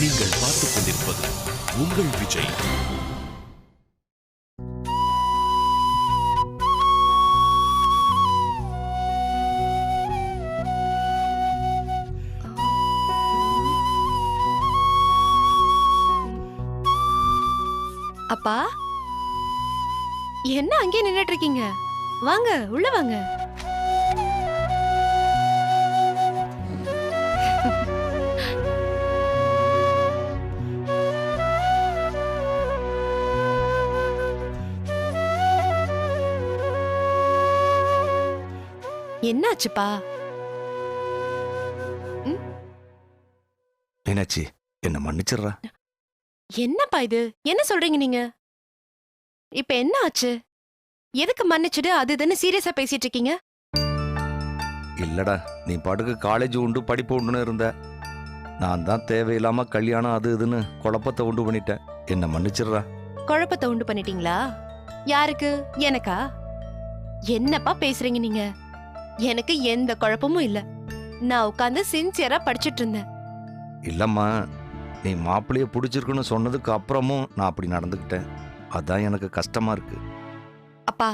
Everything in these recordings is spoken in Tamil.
நீங்கள் பார்த்துக் கொண்டிருப்பது உங்கள் விஜய். அப்பா, என்ன அங்கே நின்னுட்டு இருக்கீங்க? வாங்க, உள்ள வாங்க. என்னாச்சுப்பா? மீனாட்சி, என்ன மன்னிச்சிடுறா. என்னப்பா இது? என்ன சொல்றீங்க நீங்க? இப்ப என்ன ஆச்சு? எதுக்கு மன்னிச்சுடு அது இதுன்னு சீரியஸா பேசிட்டு இருக்கீங்க? இல்லடா, நீ பாட்டுக்கு காலேஜ் உண்டு படிப்பு உண்டுன்னு இருந்த. நான் தான் தேவையில்லாம கல்யாணம் அது இதுன்னு குழப்பத்தை உண்டு பண்ணிட்டேன். என்ன மன்னிச்சிடுறா. குழப்பத்தை உண்டு பண்ணிட்டீங்களா? யாருக்கு? எனக்கா? என்னப்பா பேசுறீங்க நீங்க? எனக்கு எந்த குழப்பமும் இல்ல. நான் உட்கார்ந்து சின்சியரா படிச்சிட்டு இருந்தேன். இல்லம்மா, நீ மாப்பிள்ளைய பிடிச்சிருக்குன்னு சொன்னதுக்கு அப்புறமும் நான் அப்படி நடந்துக்கிட்டேன். அதான் எனக்கு கஷ்டமா இருக்கு. அப்பா,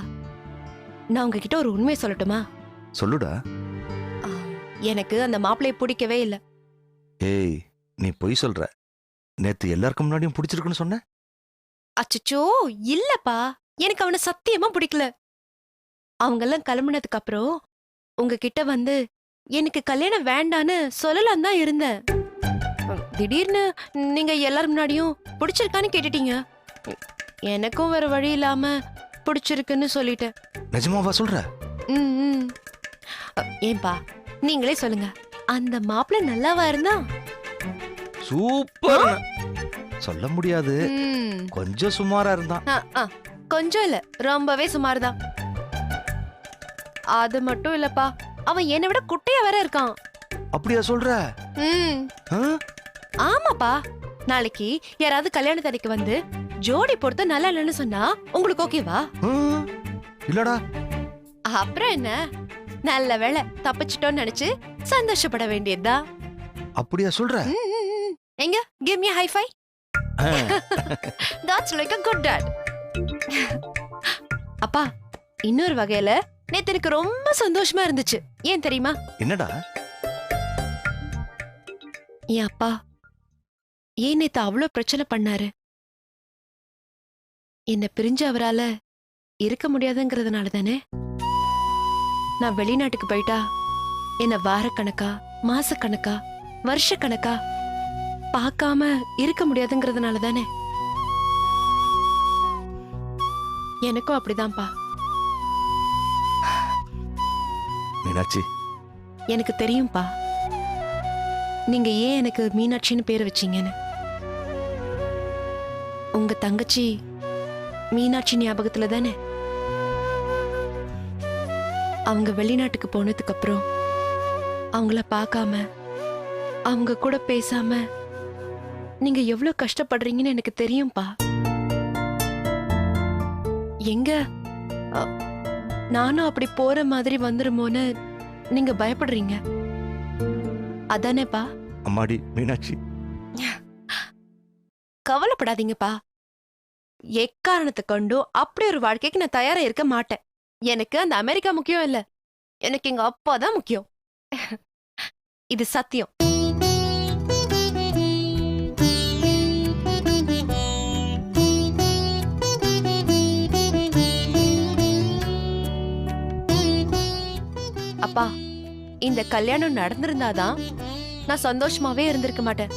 நான் உங்ககிட்ட ஒரு உண்மையை சொல்லட்டுமா? சொல்லுடா. எனக்கு அந்த மாப்பிள்ளைய பிடிக்கவே இல்ல. ஏய், நீ பொய் சொல்ற. நேத்து எல்லாருக்கும் முன்னாடியும் பிடிச்சிருக்குன்னு சொன்ன. அச்சச்சோ, இல்லப்பா, எனக்கு அவனை சத்தியமா பிடிக்கல. அவங்க எல்லாம் கிளம்புனதுக்கு அப்புறம் உங்ககிட்ட வந்து எனக்கு கல்யாணம் வேண்டான்னு சொல்லலாம் தான் இருந்தேன். திடீர்னு நீங்க எல்லாரும் முன்னாடியும் பிடிச்சிருக்கான்னு கேட்டுட்டீங்க. எனக்கும் வேற வழி இல்லாம பிடிச்சிருக்குன்னு சொல்லிட்டேன். நிஜமாவா சொல்ற? ம். ஏன்பா, நீங்களே சொல்லுங்க, அந்த மாப்பிள்ளை நல்லாவா இருந்தா? சூப்பர். சொல்ல முடியாது, ம். கொஞ்சம் சுமாரா இருந்தான். கொஞ்சம் இல்ல, ரொம்பவே சுமார் தான். அது மட்டும் இல்லப்பா, அவன் என்னை விட குட்டையா வேற இருக்கான். அப்படியா சொல்ற? ம். ஆ? ஆமாப்பா, நாளைக்கு யாராவது கல்யாண தடைக்கு வந்து ஜோடி பொறுத்த நல்லா இல்லைன்னு சொன்னா உங்களுக்கு ஓகேவா? ஆ? இல்லடா. அப்புறம் என்ன, நல்ல வேளை தப்பிச்சிட்டோன்னு நினைச்சு சந்தோஷப்பட வேண்டியதுதான். அப்படியா சொல்ற? எங்க give me a high five. That's like a good dad. அப்பா, இன்னொரு வகையில நேத்து எனக்கு ரொம்ப சந்தோஷமா இருந்துச்சு. ஏன் தெரியுமா? என்னடா? என் அப்பா ஏன் நேத்து அவ்வளோ பிரச்சனை பண்ணாரு? என்ன பிரிஞ்சு அவரால இருக்க முடியாதுங்கிறதுனால தானே. நான் வெளிநாட்டுக்கு போயிட்டா என்ன வாரக்கணக்கா, மாசக்கணக்கா, வருஷக்கணக்கா பார்க்காம இருக்க முடியாதுங்கிறதுனால தானே. எனக்கும் அப்படிதான்ப்பா. மீனாட்சி, எனக்கு தெரியும்பா, நீங்க ஏன் எனக்கு மீனாட்சின்னு பேர் வச்சீங்கன்னு. உங்க தங்கச்சி மீனாட்சி ஞாபகத்துல தானே. அவங்க வெளிநாட்டுக்கு போனதுக்கு அப்புறம் அவங்கள பார்க்காம, அவங்க கூட பேசாம நீங்க எவ்வளவு கஷ்டப்படுறீங்கன்னு எனக்கு தெரியும்பா. எங்க நானும் அப்படி போற மாதிரி வந்துருமோன்னு நீங்க பயப்படுறீங்க அதானேப்பா? அம்மாடி மீனாட்சி, கவலைப்படாதீங்கப்பா. எக்காரணத்தை கொண்டும் அப்படி ஒரு வாழ்க்கைக்கு நான் தயாரா இருக்க மாட்டேன். எனக்கு அந்த அமெரிக்கா முக்கியம் இல்ல, எனக்கு எங்க அப்பா தான் முக்கியம். இது சத்தியம். அப்பா, இந்த கல்யாணம் நடந்திருந்தாதான் நான் சந்தோஷமாவே இருந்திருக்க மாட்டேன்.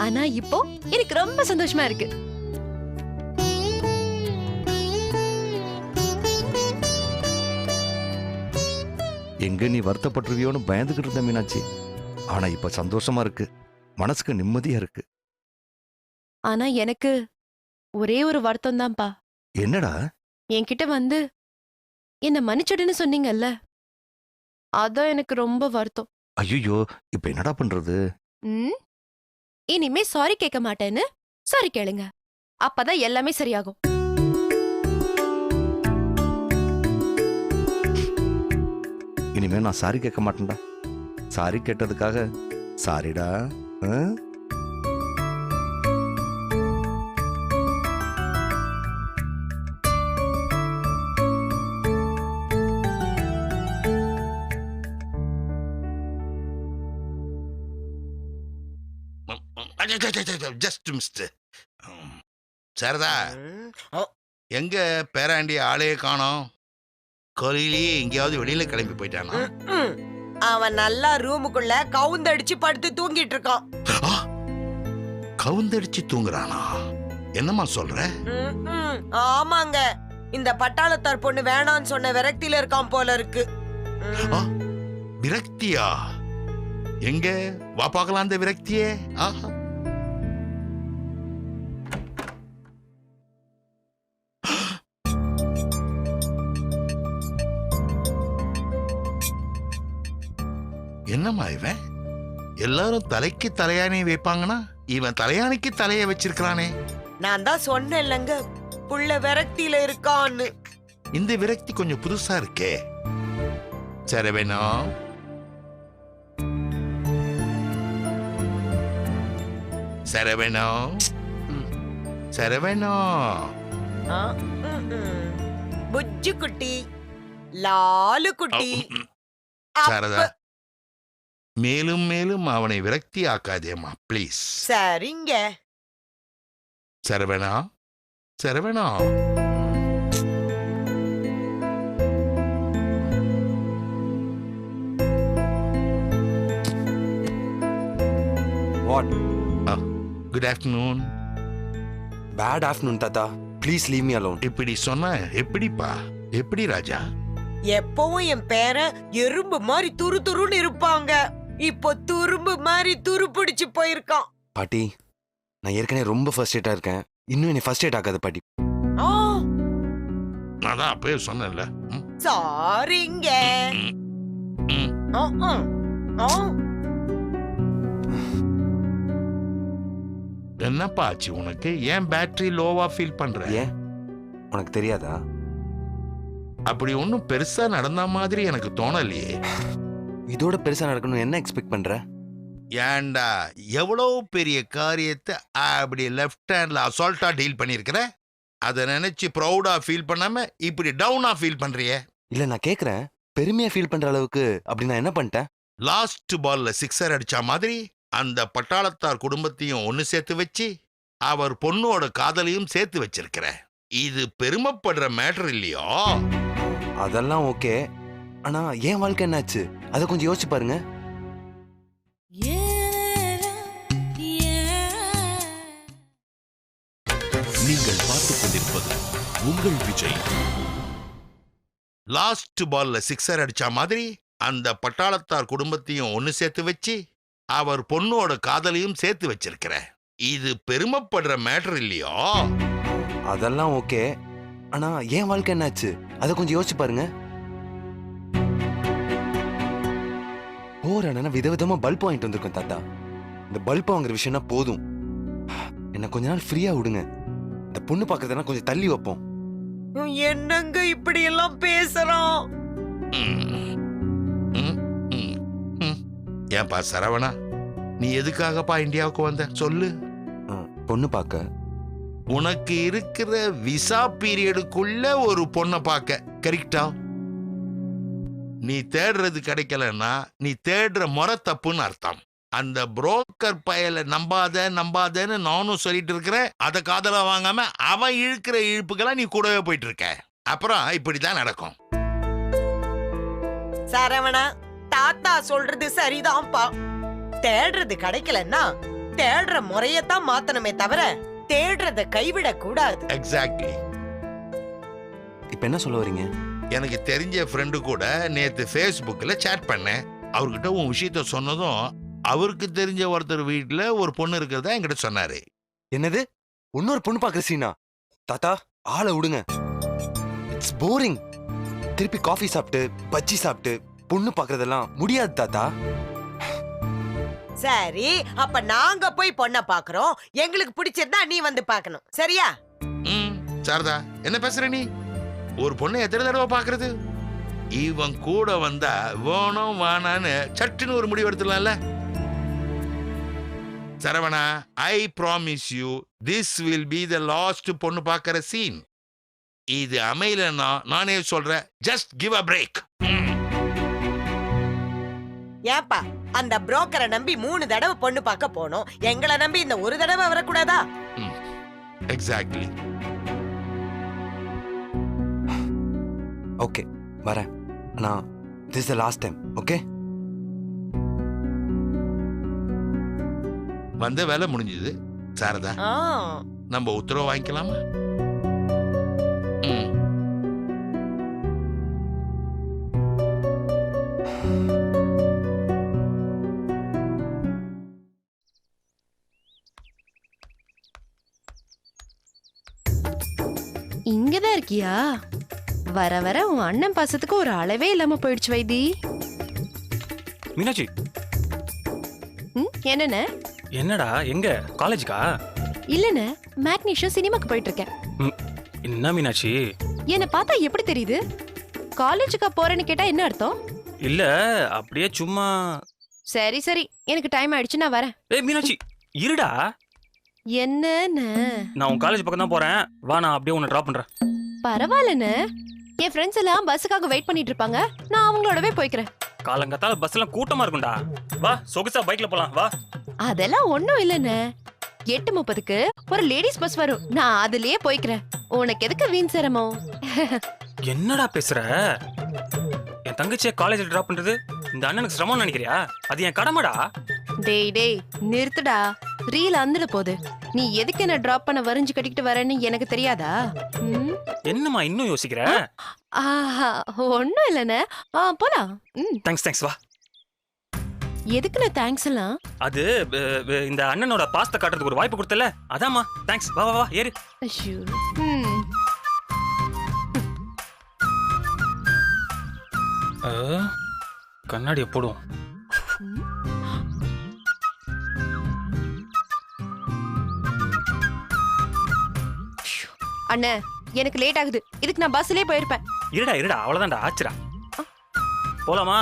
ஆனா இப்போ எனக்கு ரொம்ப சந்தோஷமா இருக்கு. எங்க நீ வருத்தப்பட்டிருவியோன்னு பயந்துகிட்டு இருந்த மீனாட்சி. ஆனா இப்ப சந்தோஷமா இருக்கு, மனசுக்கு நிம்மதியா இருக்கு. ஆனா எனக்கு ஒரே ஒரு வருத்தம் தான்ப்பா. என்னடா? என்கிட்ட வந்து என்ன மன்னிச்சுடுன்னு சொன்னீங்கல்ல, அதான் எனக்கு ரொம்ப வருத்தம். ஐயோ, இப்ப என்னடா பண்றது? இனிமே சாரி கேட்க மாட்டேன்னு சாரி கேளுங்க, அப்பதான் எல்லாமே சரியாகும். இனிமே நான் சாரி கேட்க மாட்டேன்டா. சாரி கேட்டதுக்காக சாரிடா. Just mister. சாரதா, ம். ஓ, எங்க பேராண்டி ஆளையே காணோம்? கோயிலேயே எங்கேயாவது வெளியில கிளம்பி போயிட்டானா? ம். அவன் நல்லா ரூமுக்குள்ள கவுந்தடிச்சு படுத்து தூங்கிட்டு இருக்கான். ஆ, கவுந்தடிச்சு தூங்குறானா? என்னம்மா சொல்ற? ம். ஆமாங்க, இந்த பட்டாளத்தார் பொண்ணு வேணான்னு சொன்ன விரக்தியில இருக்கான் போல இருக்கு. ஆ, விரக்தியா? எங்க வா பார்க்கலாம் அந்த விரக்தியே. ஆஹா. என்னம்மா இவன்? எல்லாரும் தலைக்கு தலையாணி வைப்பாங்கன்னா இவன் தலையாணிக்கு தலைய வச்சிருக்கானே. நான் தான் சொன்னேன்லங்க, புள்ள விரக்தியில இருக்கான்னு. இந்த விரக்தி கொஞ்சம் புதுசா இருக்கே. சரவேணம், சரவேணம், சரவேணம். ஆ, புஜ்ஜு குட்டி, லாலு குட்டி. சாரதா, மேலும் மேலும் அவனை விரக்தி ஆக்காதேம்மா ப்ளீஸ். சரிங்க. Saravana, Saravana. What? Good afternoon. Bad afternoon, Tata. Please leave me alone. இப்படி சொன்ன எப்படிப்பா? எப்படி ராஜா? எப்பவும் என் பேரன் எறும்பு மாதிரி துரு துருன்னு இருப்பாங்க. இப்போ துரும்பு மாதிரி துரு பிடிச்சு போயிருக்கான். பாட்டி, நான் ஏற்கனவே ரொம்ப ஃபர்ஸ்ட் இருக்கேன். இன்னும் என்னை ஃபர்ஸ்ட் எய்ட் ஆகாத பாட்டி. ஆ, நான் தான் அப்பவே சொன்னேன்ல. சாரிங்க. ம். ஆ, ஆ, ஆ. என்னப்பா ஆச்சு உனக்கு? ஏன் பேட்டரி லோவா ஃபீல் பண்ற? ஏன் உனக்கு தெரியாதா? அப்படி ஒன்னும் பெருசா நடந்த மாதிரி எனக்கு தோணலையே. இதோட பெருசா நடக்கணும் என்ன எக்ஸ்பெக்ட் பண்ற? ஏண்டா எவ்வளவு பெரிய காரியத்தை அப்படி லெஃப்ட் ஹேண்ட்ல அசால்ட்டா டீல் பண்ணிருக்கிற. அதை நினைச்சு ப்ரௌடா ஃபீல் பண்ணாம இப்படி டவுனா ஃபீல் பண்றியே. இல்ல நான் கேக்குறேன், பெருமையா ஃபீல் பண்ற அளவுக்கு அப்படி நான் என்ன பண்ணிட்டேன்? லாஸ்ட் பால்ல சிக்ஸர் அடிச்ச மாதிரி அந்த பட்டாளத்தார் குடும்பத்தையும் ஒன்னு சேர்த்து வச்சு அவர் பொண்ணோட காதலையும் சேர்த்து வச்சிருக்கிற. இது பெருமைப்படுற மேட்டர் இல்லையோ? அதெல்லாம் ஓகே. ஆனா என் வாழ்க்கை என்னாச்சு அதை கொஞ்சம் யோசிச்சு பாருங்க. நீங்கள் பார்த்துக் கொண்டிருப்பது உங்கள் விஜய். லாஸ்ட் பால்ல சிக்ஸர் அடிச்ச மாதிரி அந்த பட்டாளத்தார் குடும்பத்தையும் ஒன்னு சேர்த்து வச்சு அவர் பொண்ணோட காதலையும் சேர்த்து வச்சிருக்கிற. இது பெருமைப்படுற மேட்டர் இல்லையோ? அதெல்லாம் ஓகே. ஆனா என் வாழ்க்கை என்னாச்சு அதை கொஞ்சம் யோசிச்சு பாருங்க. போற விதவிதமா பல்ப் வாங்கிட்டு வந்திருக்கேன் தாத்தா. இந்த பல்ப் வாங்குற விஷயம்னா போதும், என்ன கொஞ்ச நாள் ஃப்ரீயா விடுங்க. இந்த பொண்ணு பாக்குறதுனா கொஞ்சம் தள்ளி வைப்போம். என்னங்க இப்படி எல்லாம் பேசுறான்? ஏன்பா சரவணா, நீ எதுக்காகப்பா இந்தியாவுக்கு வந்த சொல்லு. பொண்ணு பார்க்க. உனக்கு இருக்கிற விசா பீரியடுக்குள்ள ஒரு பொண்ணை பார்க்க, கரெக்டா? நீ தேடுறது கிடைக்கலன்னா நீ தேடுற முறை தப்புன்னு அர்த்தம். அந்த புரோக்கர் பயலை நம்பாதன்னு நானும் சொல்லிட்டு இருக்கிறேன். அதை காதல வாங்காம அவன் இழுக்கிற இழுப்புக்கெல்லாம் நீ கூடவே போயிட்டு இருக்க. அப்புறம் இப்படிதான் நடக்கும். சரவணா, தாத்தா சொல்றது சரிதான்ப்பா. தேடுறது கிடைக்கலன்னா தேடுற முறையத்தான் மாத்தணுமே தவிர தேடுறத கைவிட கூடாது. எக்ஸாக்ட்லி. இப்ப என்ன சொல்ல வரீங்க? எனக்கு தெரிஞ்ச ஃப்ரெண்டு கூட நேத்து ஃபேஸ்புக்கில் சேட் பண்ணேன். அவர்கிட்ட உன் விஷயத்த சொன்னதும் அவருக்கு தெரிஞ்ச ஒருத்தர் வீட்டுல ஒரு பொண்ணு இருக்கிறதா என்கிட்ட சொன்னாரு. என்னது? இன்னொரு பொண்ணு பாக்குற சீனா? தாத்தா ஆளை விடுங்க. It's boring. திருப்பி காஃபி சாப்பிட்டு பஜ்ஜி சாப்பிட்டு பொண்ணு பாக்குறதெல்லாம் முடியாது தாத்தா. சரி, அப்ப நாங்க போய் பொண்ண பாக்குறோம். எங்களுக்கு பிடிச்சிருந்தா நீ வந்து பாக்கணும், சரியா? சாரதா, என்ன பேசுற நீ? ஒரு பொண்ணை எத்தனை தடவை பாக்குறது? இவன் கூட வந்தா வேணும் வேணான்னு சட்டுன்னு ஒரு முடிவு எடுத்துடலாம்ல. Saravana, I promise you this will be the last பொண்ணு பாக்குற சீன். இது அமையலன்னா நானே சொல்றேன், ஜஸ்ட் கிவ் அ பிரேக். ஏப்பா அந்த புரோக்கரை நம்பி 3 தடவை பொண்ணு பார்க்க போனோம். எங்களை நம்பி இந்த ஒரு தடவை வரக்கூடாதா? எக்ஸாக்ட்லி. ஓகே வரேன். நான் this the last time. Okay வந்த வேலை முடிஞ்சது. சாரதா, ஆ, நம்ம உத்தரவு வாங்கிக்கலாமா? ம். இங்கதான் இருக்கியா? வர வர உன் அண்ணன் பாசத்துக்கு ஒரு அளவே இல்லாம போயிடுச்சு வைத்தி. மீனாட்சி, என்னண்ணே? என்னடா எங்க காலேஜுக்கா? இல்லண்ணே, மேட்னி ஷோ சினிமாக்கு போயிட்டு இருக்கேன். என்ன மீனாட்சி? என்ன பார்த்தா எப்படி தெரியுது? காலேஜுக்கா போறேன்னு கேட்டா என்ன அர்த்தம்? இல்ல அப்படியே சும்மா. சரி சரி, எனக்கு டைம் ஆயிடுச்சு, நான் வரேன். ஏய் மீனாட்சி இருடா. என்னண்ணே? நான் உன் காலேஜ் பக்கம் தான் போறேன். வா, நான் அப்படியே உன்னை டிராப் பண்றேன். பரவாயில்லண்ணே, என் ஃப்ரெண்ட்ஸ் எல்லாம் பஸ்ஸுக்காக வெயிட் பண்ணிட்டு இருப்பாங்க, நான் அவங்களோடவே போய்க்கிறேன். காலங்கத்தால பஸ் எல்லாம் கூட்டமா இருக்கும்டா. வா, சொகுசா பைக்ல போலாம் வா. அதெல்லாம் ஒண்ணும் இல்லண்ணே. 8:30க்கு ஒரு லேடிஸ் பஸ் வரும், நான் அதுலயே போய்க்கிறேன். உனக்கு எதுக்கு வீண் சிரமம்? என்னடா பேசுற? என் தங்கச்சியை காலேஜ்ல டிராப் பண்றது இந்த அண்ணனுக்கு சிரமம் நினைக்கிறியா? அது என் கடமைடா. டேய் டேய், நிறுத்துடா. ரீல் அந்துட போகுது. நீ எதுக்கு என்ன டிராப் பண்ண வரைஞ்சு கட்டிக்கிட்டு வரேன்னு எனக்கு தெரியாதா? என்னம்மா இன்னும் யோசிக்கிற? ஆஹா, ஒண்ணும் இல்லண்ணே. போலாம். தேங்க்ஸ் வா. எதுக்குண்ணே தேங்க்ஸ் எல்லாம்? அது இந்த அண்ணனோட பாஸ்த காட்டுறதுக்கு ஒரு வாய்ப்பு கொடுத்தல, அதாம்மா தேங்க்ஸ். வா வா வா ஏறு. ஐயோ. கண்ணாடியை போடுவோம். அண்ணே, எனக்கு லேட் ஆகுது. இதுக்கு நான் பஸ்லயே போயிருப்பேன். இருடா அவ்வளவுதான்டா, ஆச்சுடா. போலாமா?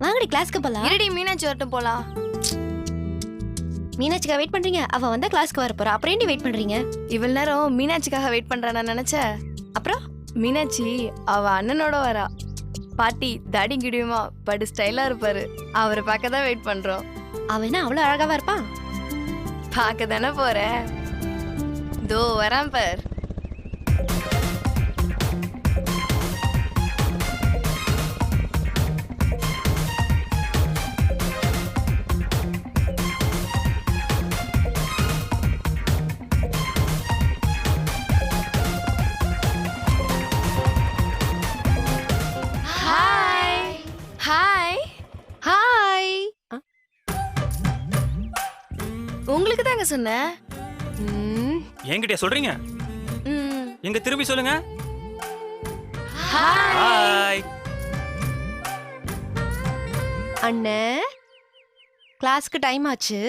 வாங்கடி கிளாஸ்க்கு போலாம். இருடி மீனாட்சி வரட்டும் போலாம். மீனாட்சிக்கா வெயிட் பண்றீங்க? அவ வந்தா கிளாஸ்க்கு வர போறா. அப்புறம் ஏன்டி வெயிட் பண்றீங்க? இவ்வளவு நேரம் மீனாட்சிக்காக வெயிட் பண்றேன் நான் நினைச்சேன். அப்புறம் மீனாட்சி அவ அண்ணனோட வரா. பாட்டி தாடி கிடியுமா படு ஸ்டைலா இருப்பாரு. அவரை பார்க்க தான் வெயிட் பண்றோம். அவன் என்ன அவ்வளவு அழகாவா இருப்பான்? பார்க்க தானே போறேன். தோ வரான் பார். Hi hi hi. உங்களுக்கு தாங்க சொன்னேன். என்கிட்ட சொல்றீங்க? எங்க திரும்பி சொல்லுங்க. Hi hi. அண்ணே, கிளாஸ்க்கு டைம் ஆச்சு,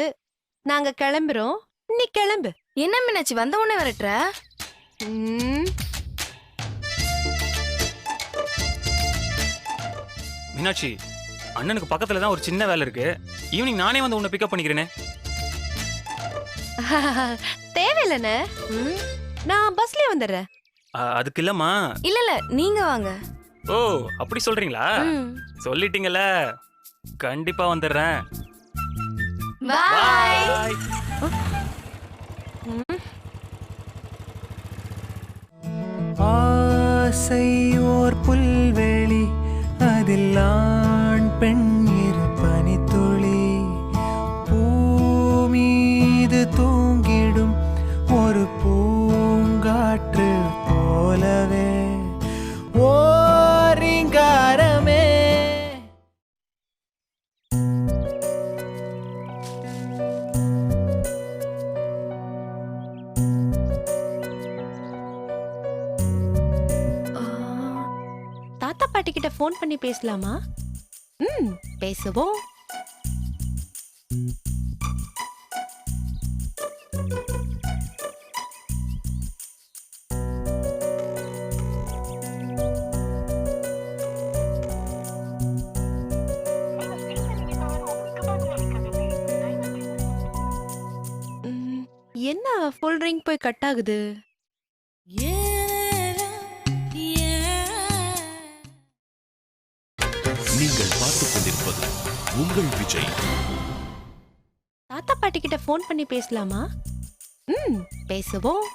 நாங்க கிளம்புறோம். நீ கிளம்பு. என்ன மீனாட்சி வந்த உடனே வரட்டுற? மீனாட்சி, அண்ணனுக்கு பக்கத்துல தான் ஒரு சின்ன வேலை இருக்கு. ஈவினிங் நானே வந்து உன்னை பிக்கப் பண்ணிக்கிறேனே. தேவையில்லண்ணே, நான் பஸ்லயே வந்துடுறேன். அதுக்கு இல்லம்மா. இல்ல நீங்க வாங்க. ஓ அப்படி சொல்றீங்களா? சொல்லிட்டீங்கல்ல, கண்டிப்பா வந்துடுறேன். பாய். பாய். ஆசை ஓர் புல்வெளி, அதில் ஆண் பெண் இரு பனித்துளி, பூமீது தூங்கிடும் ஒரு பூங்காற்று போலவே ஓரிங்காரமே. தாத்தா பாட்டி கிட்ட ஃபோன் பண்ணி பேசலாமா? பேசுவோம். என்ன ஃபுல் ரிங் போய் கட் ஆகுது? நீங்கள் பார்த்துக் கொண்டிருப்பது உங்கள் விஜய். தாத்தா பாட்டி கிட்ட ஃபோன் பண்ணி பேசலாமா? பேசுவோம்.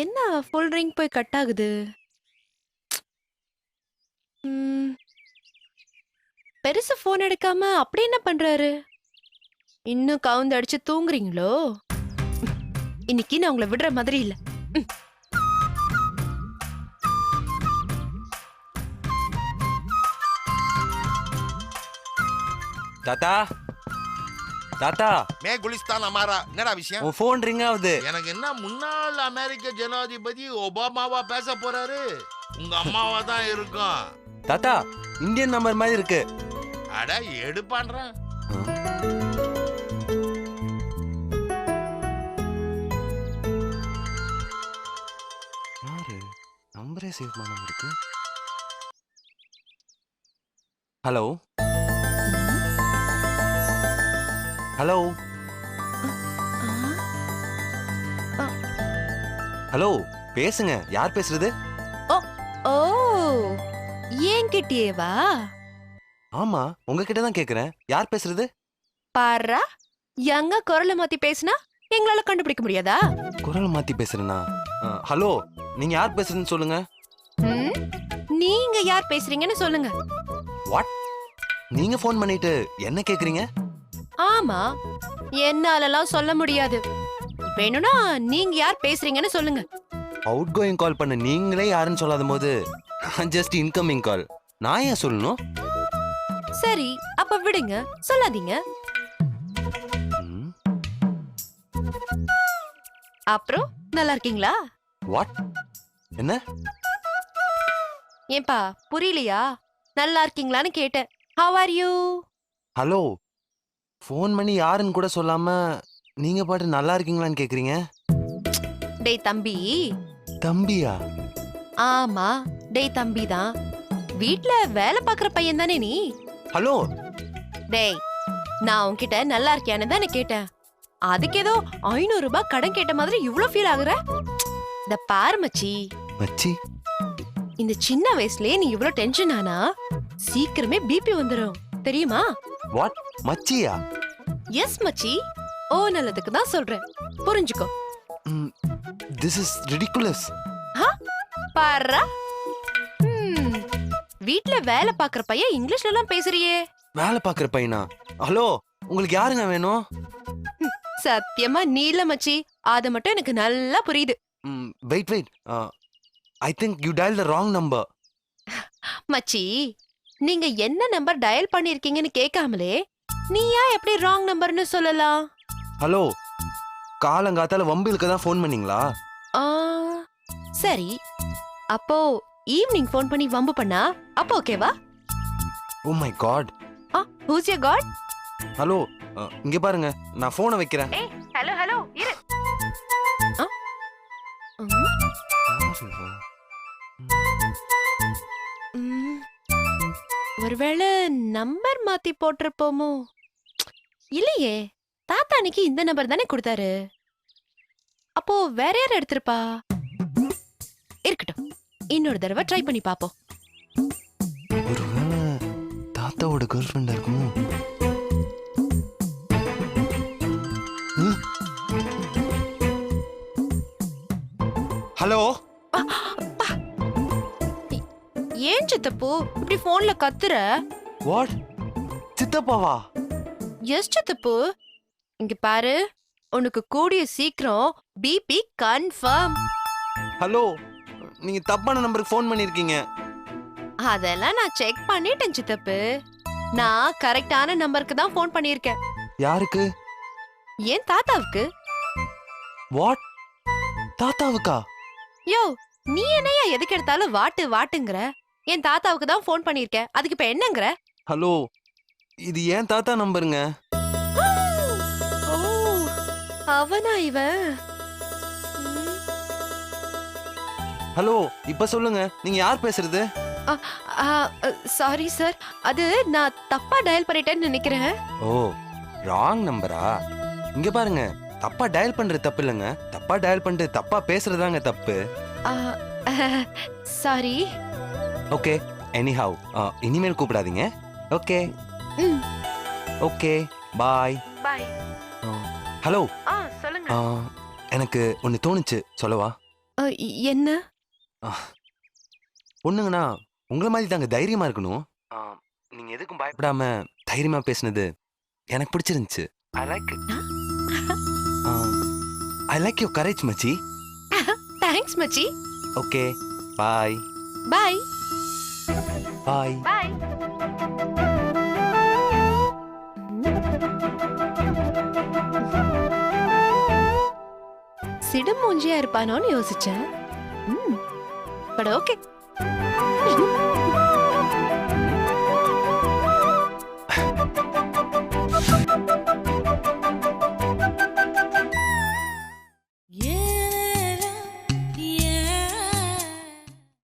என்ன ஃபுல் ரிங் போய் கட் ஆகுது? பெருசு ஃபோன் எடுக்காம அப்படி என்ன பண்றாரு? இன்னும் கவுந்து அடிச்சு தூங்குறீங்களோ? இன்னைக்கு நான் உங்களை விடுற மாதிரி இல்ல. தாத்தா தாத்தா மே குலிஸ்தான் அமாரா, என்னடா விஷயம்? உன் ஃபோன் ரிங் ஆகுது. எனக்கு என்ன முன்னாள் அமெரிக்க ஜனாதிபதி ஒபாமாவா பேச போறாரு? உங்க அம்மாவா தான் இருக்கும். தாத்தா இந்தியன் நம்பர் மாதிரி இருக்கு. அட எடுப்பான்றேன். நம்பரே சேவ் பண்ண இருக்கு. ஹலோ ஹலோ ஹலோ, பேசுங்க. யார் பேசுறது? ஓ, ஏன் கிட்டியேவா? ஆமா, உங்ககிட்ட தான் கேக்குறேன். யார் பேசுறது? பாரா, எங்க குரலை மாத்தி பேசினா எங்களால கண்டுபிடிக்க முடியாதா? குரல் மாத்தி பேசுறேனா? ஹலோ, நீங்க யார் பேசுறதுன்னு சொல்லுங்க. நீங்க யார் பேசுறீங்கன்னு சொல்லுங்க. வாட்? நீங்க ஃபோன் பண்ணிட்டு என்ன கேக்குறீங்க? ஆமா, என்னாலலாம் சொல்ல முடியாது. வேணும்னா நீங்க யார் பேசுறீங்கன்னு சொல்லுங்க. அவுட் கோயிங் கால் பண்ண நீங்களே யாருன்னு சொல்லாத போது ஜஸ்ட் இன்கமிங் கால். நான் ஏன் சொல்லணும்? சரி, அப்ப விடுங்க, சொல்லாதீங்க. அப்புறம் நல்லா இருக்கீங்களா? வாட்? என்ன? ஏன்பா புரியலையா? நல்லா இருக்கீங்களான்னு கேட்டேன். How are you? Hello, phone பண்ணி யாருன்னு கூட சொல்லாம நீங்க பாட்டு நல்லா இருக்கீங்களான்னு கேக்குறீங்க. டேய் தம்பி. தம்பியா? ஆமா, டேய் தம்பி தான். வீட்ல வேலை பாக்குற பையன் தானே நீ? ஹலோ. டேய், நான் உன்கிட்ட நல்லா இருக்கியான்னு தானே கேட்டேன். அதுக்கு ஏதோ 500 ரூபாய் கடன் கேட்ட மாதிரி இவ்ளோ ஃபீல் ஆகுற? இந்த பாரு மச்சி. மச்சி? இந்த சின்ன வயசுலயே நீ இவ்ளோ டென்ஷன் ஆனா சீக்கிரமே பிபி வந்துரும், தெரியுமா? வாட்? மச்சியா? எஸ் மச்சி. ஓ நல்லதுக்கு தான் சொல்றேன், புரிஞ்சுக்கோ. This is ridiculous. பாரா, வீட்ல வேலை பாக்குற பையன் இங்கிலீஷ்ல எல்லாம் பேசுறியே. வேலை பாக்குற பையனா? ஹலோ, உங்களுக்கு யாருங்க வேணும்? சத்தியமா நீ இல்ல மச்சி, அது மட்டும் எனக்கு நல்லா புரியுது. Wait wait, I think you dial the wrong number. மச்சி, நீங்க என்ன நம்பர் டயல் பண்ணிருக்கீங்கன்னு கேட்காமலே நீயா எப்படி ராங் நம்பர்னு சொல்லலாம்? ஹலோ, காலங்காத்தால வம்பிலுக்கு தான் ஃபோன் பண்ணீங்களா? சரி, அப்போ ஈவினிங் ஃபோன் பண்ணி வம்பு பண்ணா அப்போ ஓகேவா? Oh my god. Who's your god? Hello, இங்க பாருங்க, நான் போனை வைக்கிறேன். ஏய், ஹலோ ஹலோ இரு. ஒருவேளை நம்பர் மாத்தி போட்டிருப்போமோ? இல்லையே, தாத்தா அன்னைக்கு இந்த நம்பர் தானே கொடுத்தாரு. அப்போ வேற யார் எடுத்திருப்பா? இருக்கட்டும், இன்னொரு தடவை ட்ரை பண்ணி பாப்போம். ஒருவேளை தாத்தாவோட கேர்ள் ஃப்ரெண்டா இருக்குமோ? ஹலோ. ஏன் சித்தப்பு இப்படி போன்ல கத்துற? வாட்? சித்தப்பாவா? எஸ் சித்தப்பு, இங்க பாரு, உனக்கு கூடிய சீக்கிரம் பிபி கன்ஃபார்ம். ஹலோ, நீங்க தப்பான நம்பருக்கு ஃபோன் பண்ணிருக்கீங்க. அதெல்லாம் நான் செக் பண்ணிட்டேன் சித்தப்பு. நான் கரெக்டான நம்பருக்கு தான் ஃபோன் பண்ணிருக்கேன். யாருக்கு? ஏன் தாத்தாவுக்கு. வாட்? தாத்தாவுக்கா? யோ, நீ என்னையா எதுக்கு எடுத்தாலும் வாட்டு வாட்டுங்கற? என் தாத்தாவுக்கு தான் ஃபோன் பண்ணிருக்கேன், அதுக்கு இப்ப என்னங்கற? ஹலோ, இது ஏன் தாத்தா நம்பருங்க. அவனா இவன்? ஹலோ இப்ப சொல்லுங்க, நீங்க யார் பேசுறது? சாரி சார், அது நான் தப்பா டயல் பண்ணிட்டேன்னு நினைக்கிறேன். ஓ, ராங் நம்பரா? இங்க பாருங்க, தப்பா டயல் பண்றது தப்பு இல்லைங்க, தப்பா டயல் பண்ணிட்டு தப்பா பேசுறதாங்க தப்பு. சாரி. ஓகே, எனிஹவ், இனிமேல் கூப்பிடாதீங்க. ஓகே ஓகே, பாய். பாய். ஹலோ, சொல்லுங்க. எனக்கு ஒன்னு தோணுச்சு, சொல்லவா? என்ன? பொண்ணுங்கண்ணா உங்களை மாதிரி தாங்க தைரியமா இருக்கணும். நீங்க எதுக்கும் பயப்படாம தைரியமா பேசுனது எனக்கு பிடிச்சிருந்துச்சு. ஐ லைக் யுவர் கரேஜ் மச்சி. தேங்க்ஸ் மச்சி. ஓகே, பாய். பாய். பாய். பாய். சிடு மூஞ்சியா இருப்பானோன்னு யோசிச்சேன். But okay.